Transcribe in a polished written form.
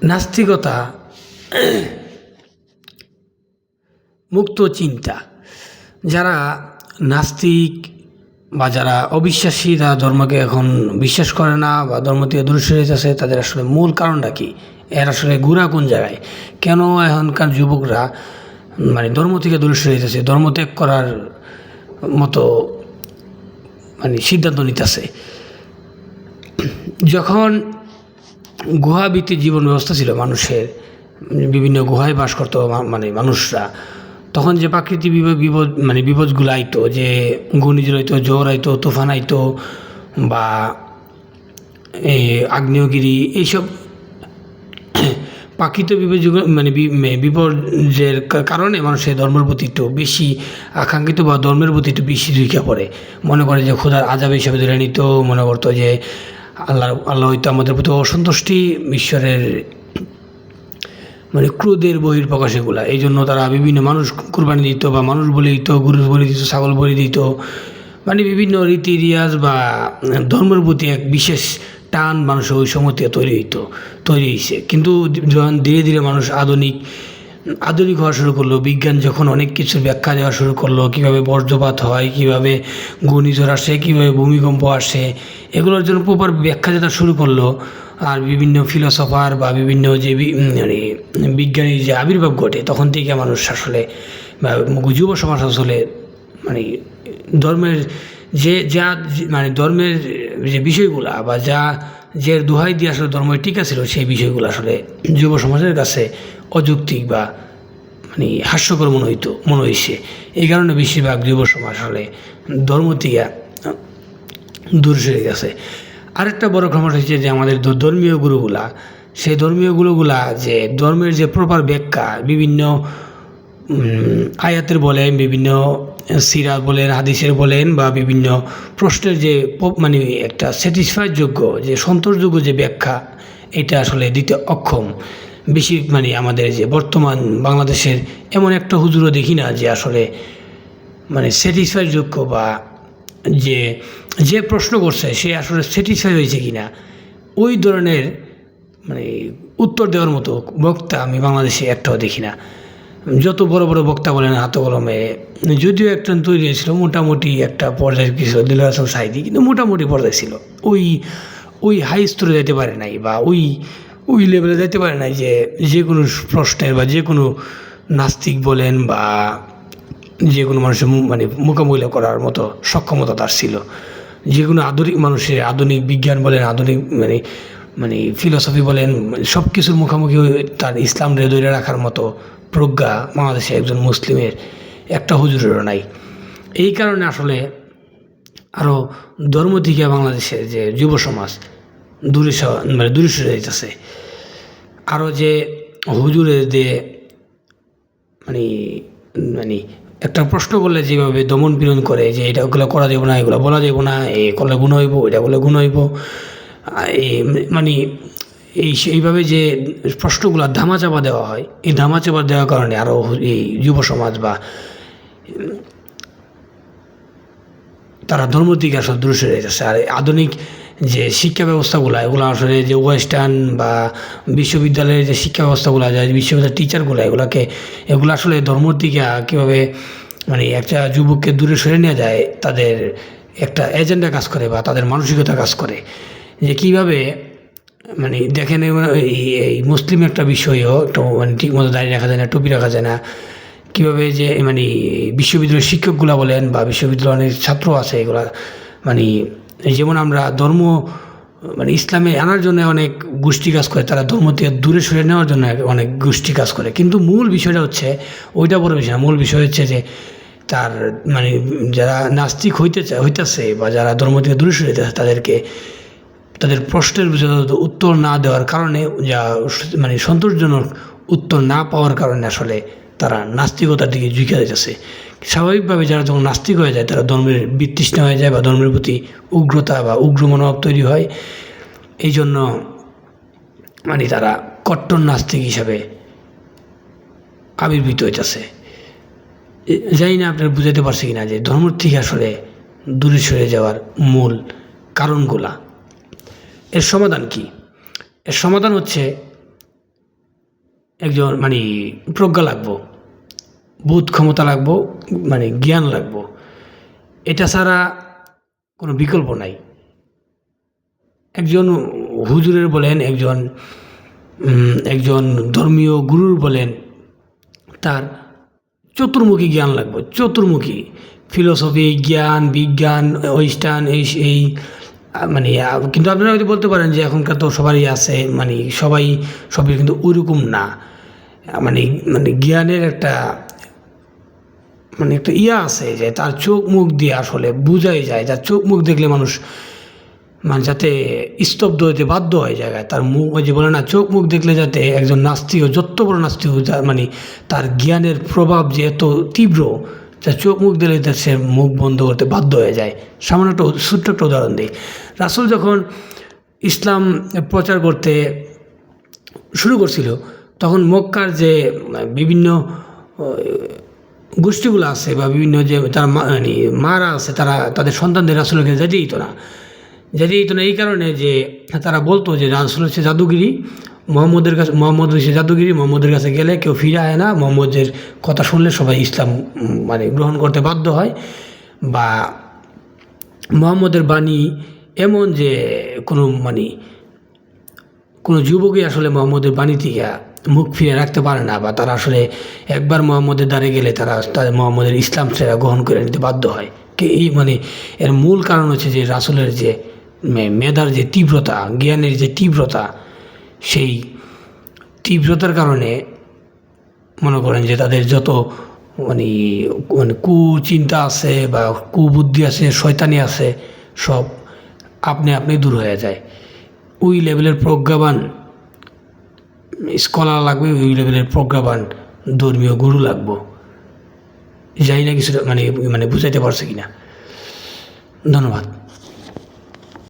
নাস্তিকতা মুক্ত চিন্তা। যারা নাস্তিক বা যারা অবিশ্বাসী, তারা ধর্মকে এখন বিশ্বাস করে না বা ধর্ম থেকে দূরে সরে যেতেছে, তাদের আসলে মূল কারণটা কি? এর আসলে গোড়া কোন জায়গায়? কেন এখনকার যুবকরা ধর্ম থেকে দূরে সরে যেতেছে, ধর্ম ত্যাগ করার মতো সিদ্ধান্ত নিতেছে? যখন গুহাভিত্তিক জীবন ব্যবস্থা ছিল মানুষের, বিভিন্ন গুহায় বাস করতো মানুষরা, তখন যে প্রাকৃতিক বিপদগুলো আইতো, যে ঘূর্ণিঝড় আইতো, জ্বর আইতো, তুফান আইতো বা আগ্নেয়গিরি, এইসব প্রাকৃতিক বিপর্যয়ের কারণে মানুষের ধর্মের প্রতি একটু বেশি আকাঙ্ক্ষিত বা ধর্মের প্রতি একটু বেশি ঝুঁকে পড়ে। মনে করে যে খোদার আযাব হিসাবে ধরে নিত, মনে করতো যে আল্লাহ হয়তো আমাদের প্রতি অসন্তুষ্টি, ঈশ্বরের ক্রোধের বহিঃপ্রকাশ এগুলা। এই জন্য তারা বিভিন্ন মানুষ কুরবানি দিত বা মানুষ বলি দিত, গরু বলি দিত, ছাগল বলি দিত। বিভিন্ন রীতি রিয়াজ বা ধর্মের প্রতি এক বিশেষ টান মানুষের ওই সময় থেকে তৈরি হয়েছে। কিন্তু যখন ধীরে ধীরে মানুষ আধুনিক হওয়া শুরু করলো, বিজ্ঞান যখন অনেক কিছুর ব্যাখ্যা দেওয়া শুরু করলো, কীভাবে বজ্রপাত হয়, কীভাবে ঘূর্ণিঝড় আসে, কীভাবে ভূমিকম্প আসে, এগুলোর জন্য প্রপার ব্যাখ্যা যেটা শুরু করলো, আর বিভিন্ন ফিলোসফার বা বিভিন্ন যে বিজ্ঞানীর যে আবির্ভাব ঘটে, তখন থেকে মানুষ আসলে যুব সমাজ আসলে ধর্মের ধর্মের যে বিষয়গুলা বা যে দোহাই দিয়ে আসলে ধর্ম টিকা ছিল, সেই বিষয়গুলো আসলে যুব সমাজের কাছে অযৌক্তিক বা হাস্যকর মনে হয়েছে। এই কারণে বেশিরভাগ যুব সমাজ আসলে ধর্ম থেকে দূরে সরে গেছে। আরেকটা বড় সমস্যা হচ্ছে যে আমাদের ধর্মীয় গুরুগুলা, সেই ধর্মীয় গুরুগুলা যে ধর্মের যে প্রপার ব্যাখ্যা বিভিন্ন আয়াতের বলেন, বিভিন্ন সিরাত বলেন, হাদিসের বলেন বা বিভিন্ন প্রশ্নের যে একটা স্যাটিসফাইড যোগ্য, যে সন্তোষযোগ্য যে ব্যাখ্যা, এটা আসলে দিতে অক্ষম। বেশি আমাদের যে বর্তমান বাংলাদেশের এমন একটা হুজুরও দেখি না যে আসলে স্যাটিসফাইড যোগ্য বা যে প্রশ্ন করছে সে আসলে স্যাটিসফাই হয়েছে কিনা, ওই ধরনের উত্তর দেওয়ার মতো বক্তা আমি বাংলাদেশে একটাও দেখি না। যত বড় বড় বক্তা বলেন হাত কলমে, যদিও একজন তৈরি হয়েছিল, মোটামুটি একটা পর্যায়ে কিছু দিলওয়ার হাসান সাঈদী, কিন্তু মোটামুটি পর্যায়ে ছিল, ওই হাই স্তরে যেতে পারে নাই বা ওই লেভেলে যেতে পারে নাই যে কোনো প্রশ্নের বা যে কোনো নাস্তিক বলেন বা যে কোনো মানুষের মোকাবিলা করার মতো সক্ষমতা তার ছিল। যে কোনো আধুনিক বিজ্ঞান বলেন, আধুনিক ফিলোসফি বলেন, সব কিছুর মুখোমুখি তার ইসলাম ধরে রাখার মতো প্রজ্ঞা বাংলাদেশে একজন মুসলিমের একটা হুজুরেরও নাই। এই কারণে আসলে আরও ধর্ম থেকে বাংলাদেশের যে যুব সমাজ দূরে সরে যেতেছে। আরও যে হুজুরের যে একটা প্রশ্ন করলে যেভাবে দমন পীড়ন করে, যে এটাগুলো করা যাবে না, এগুলো বলা যাবে না, এ করলে গুণ হইব, এটা করলে গুণ হইব, এইভাবে যে প্রশ্নগুলো ধামাচাপা দেওয়া হয়, এই ধামাচাপা দেওয়ার কারণে আরও এই যুব সমাজ বা তারা ধর্ম থেকে আসলে দূরে সরে যাচ্ছে। আর আধুনিক যে শিক্ষা ব্যবস্থাগুলো, এগুলো আসলে যে ওয়েস্টার্ন বা বিশ্ববিদ্যালয়ের যে শিক্ষা ব্যবস্থাগুলো, যায় বিশ্ববিদ্যালয়ের টিচারগুলো, এগুলো আসলে ধর্ম থেকে কীভাবে একটা যুবককে দূরে সরে নেওয়া যায়, তাদের একটা এজেন্ডা কাজ করে বা তাদের মানসিকতা কাজ করে, যে কীভাবে দেখেন এই মুসলিম একটা বিষয়ও একটু ঠিক মতো দাঁড়িয়ে রাখা যায় না, টুপি রাখা যায় না, কীভাবে যে বিশ্ববিদ্যালয়ের শিক্ষকগুলো বলেন বা বিশ্ববিদ্যালয়ের অনেক ছাত্র আছে, এগুলা যেমন আমরা ধর্ম ইসলামে আনার জন্য অনেক গোষ্ঠী কাজ করে, তারা ধর্ম থেকে দূরে সরে নেওয়ার জন্য অনেক গোষ্ঠী কাজ করে। কিন্তু মূল বিষয়টা হচ্ছে ওইটা বড় বিষয় না। মূল বিষয় হচ্ছে যে তার যারা নাস্তিক হইতেছে বা যারা ধর্ম থেকে দূরে সরে যেতেছে, তাদের প্রশ্নের উত্তর না দেওয়ার কারণে, যা সন্তোষজনক উত্তর না পাওয়ার কারণে আসলে তারা নাস্তিকতার দিকে ঝুঁকে যাচ্ছে। স্বাভাবিকভাবে যারা যখন নাস্তিক হয়ে যায়, তারা ধর্মের বিতৃষ্ণা হয়ে যায় বা ধর্মের প্রতি উগ্রতা বা উগ্র মনোভাব তৈরি হয়। এই জন্য তারা কট্টর নাস্তিক হিসাবে আবির্ভূত হইতেছে। জানি না আপনারা বুঝাতে পারছি কিনা যে ধর্ম থেকে আসলে দূরে সরে যাওয়ার মূল কারণগুলা। এর সমাধান কি? এর সমাধান হচ্ছে একজন মানে প্রজ্ঞা লাগবো, বোধ ক্ষমতা লাগবো, মানে জ্ঞান লাগবো। এটা ছাড়া কোনো বিকল্প নাই। একজন হুজুরের বলেন, একজন ধর্মীয় গুরুর বলেন, তার চতুর্মুখী জ্ঞান লাগবে, চতুর্মুখী ফিলোসফি, জ্ঞান, বিজ্ঞান, ওয়েস্টার্ন, এই মানে কিন্তু আপনারা হয়তো বলতে পারেন যে এখনকার তো সবারই আছে, মানে সবাই কিন্তু ওইরকম না। মানে মানে জ্ঞানের একটা মানে একটা আছে যে তার চোখ মুখ দিয়ে আসলে বোঝাই যায়, যার চোখ মুখ দেখলে মানুষ মানে যাতে স্তব্ধ হইতে বাধ্য হয় জায়গায়, তার মুখ ওই যে বলে না, চোখ মুখ দেখলে যাতে একজন নাস্তিক, যত বড় নাস্তিক মানে তার জ্ঞানের প্রভাব যে এত তীব্র, তার চোখ মুখ দিলে সে মুখ বন্ধ করতে বাধ্য হয়ে যায়। সামান্য একটা ছোট্ট একটা উদাহরণ দিই। রাসূল যখন ইসলাম প্রচার করতে শুরু করছিল, তখন মক্কার যে বিভিন্ন গোষ্ঠীগুলো আছে বা বিভিন্ন যে তারা মানে মারা আছে, তারা তাদের সন্তানদের রাসূলের কাছে যেতে দিত না। এই কারণে যে তারা বলতো যে রাসূল হচ্ছে জাদুগিরি, মোহাম্মদ হচ্ছে জাদুগিরি, মোহাম্মদের কাছে গেলে কেউ ফিরে আয় না, মোহাম্মদের কথা শুনলে সবাই ইসলাম মানে গ্রহণ করতে বাধ্য হয়, বা মোহাম্মদের বাণী এমন যে কোনো যুবকই আসলে মোহাম্মদের বাণী থেকে মুখ ফিরে রাখতে পারে না, বা তারা আসলে একবার মোহাম্মদের দ্বারে গেলে তাদের মোহাম্মদের ইসলাম সেরা গ্রহণ করে নিতে বাধ্য হয়। এই মানে এর মূল কারণ হচ্ছে যে রাসূলের যে মেধার যে তীব্রতা, জ্ঞানের যে তীব্রতা, সেই তীব্রতার কারণে মনে করেন যে তাদের যত মানে কুচিন্তা আছে বা কুবুদ্ধি আছে, শয়তানি আছে, সব আপনি দূর হয়ে যায়। ওই লেভেলের প্রজ্ঞাবান স্কলার লাগবে, ওই লেভেলের প্রজ্ঞাবান ধর্মীয় গুরু লাগবো। জানি না কিছুটা মানে বুঝাইতে পারছে কিনা। ধন্যবাদ।